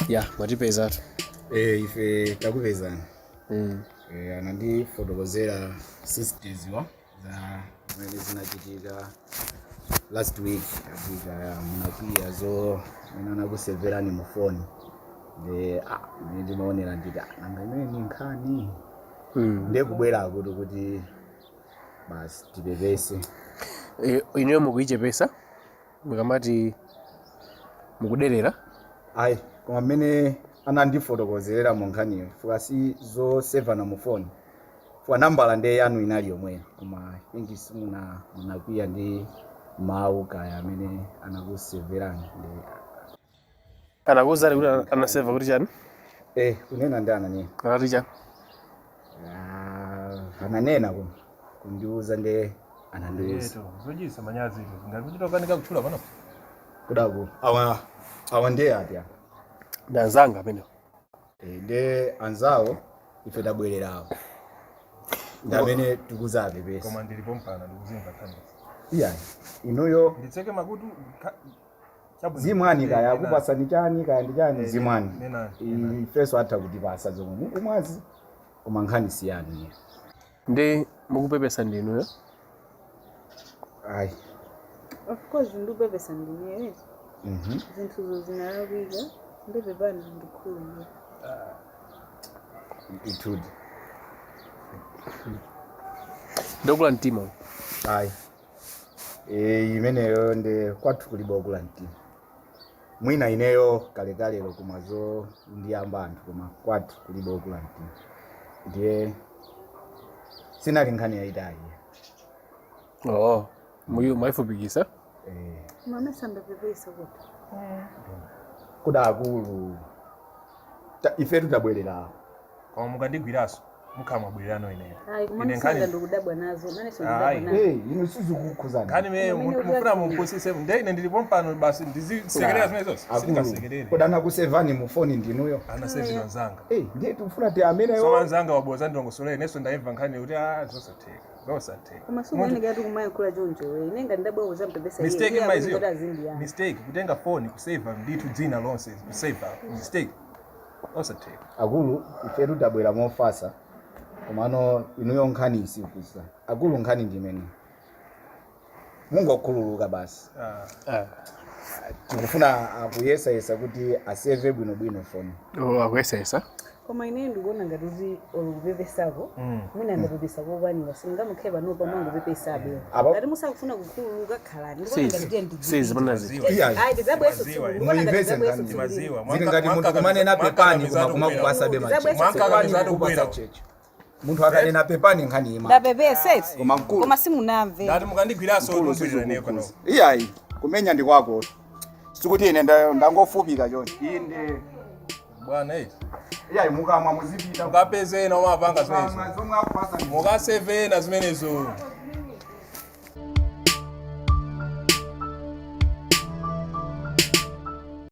Ya, mwatipeza tu. Ife takupezana. Anandifotokozera sisters wa za mwene zinachitika last week atika munakwiya zo mwana kuseverani mu phone. Ndimaonera ndika nanga imene nkhani. Ndekubwera kuti basi tipepese. Ineyo mukuichepesa mukamati mukuderera. Ayi koma mmene anandifotokozera mu nkhaniyo fuka si zosevana mu phone fuka nambala ndi yanu inali yomweyo koma ingi munakwiya ndi mawu kaya amene anakuseverani Anakuwuzani kuti anaseva kuti chani? Kunena ndi ananena. Anati chani? Ananena kundiuza ndi anandiuza. Zojisa manyazi ngati kuchita kanika kuchula pano. Kudaku awa ndi ati ya. Ndanzanga amene. Ndi anzawo ife tabwererawo. Ndamene tikuzabe pesa. Koma ndilipo mpana ndikuzimva kani. Iya inuyo Nditseke makutu zimwani kaya kupasani chani kaya ndi chani zimwani. Ifeso hata kutipasa zomwe mukumwazi koma nkhani siyani. Ndi mukupepesa ndinuyo? Ayi. Of course ndikupepesa ndinuyo. Zinthu zinalawika ndipepani ndikhulu. Itudi. Ndokula mtima. Ayi. Imeneyo ndi kwathu kuliba okula mtima. Mwina ineyo kalekalero kumazo ndiyamba anthu koma kwathu kuliba okula mtima. Ndiye sinali nkhani yaitayi. Maifupikisa? Mama sambepepesa kuti. Kuda akulu. Ife tutabwerera. koma mukandigwiraso mukhamwa bwererano ineyo. Ayi kumani sanga ndikudabwa nazo. Mane sindikudabwa nazo. Ino sizikukhuzana. Kani me mufuna mumpusise ndine ndilipo mpano basi ndizisekerera zimene zonse. Sindikasekerere. Kodana kusevani mu phone ndinuyo. Ana sevino nzanga. Ndiye tufuna ti amene yo. Soma nzanga waboza ndongosolera neso ndaimva nkhani kuti zosatheka. Zosatheka. Koma sumani ngati kumaya kula choncho we. Inenga ndabwa uzampepesa. Mistake maiziyo. Mistake kutenga phone kusave nditu dzina lonse. Save mistake. Zosatheka. Akulu ife tutabwera mofasa. Komano inuyo nkhani isikusa. Akulu nkhani ndimene. Mungu akululuka basi. Tikufuna akuyesa kuti aseve bwino phone. Akuyesa. Koma ine ndikuona ngati uzi olupepesako. Mwina ndapepesa kokwanira singamukheba nopa mwangu pepesabe. Ngati musakufuna kukhululuka khalani. Sizi banazi. Ayi tizabweso Muivese ngani maziwa. Zili ngati munthu kumanena pepani kuma kupasa be machi. Munthu akanena pepani nkhani ima. Ndapepesese. Koma mkulu. Koma simunamve. Ngati mukandigwiraso ndopirira neyo pano. Iyayi kumenya ndi kwako. Sikuti ine ndangofupika choncho. Inde Bwana iyayi mukamwa muzipita. mukapezena umapanga zimenezo. Zomwe akupasa Mukasevena zimenezo.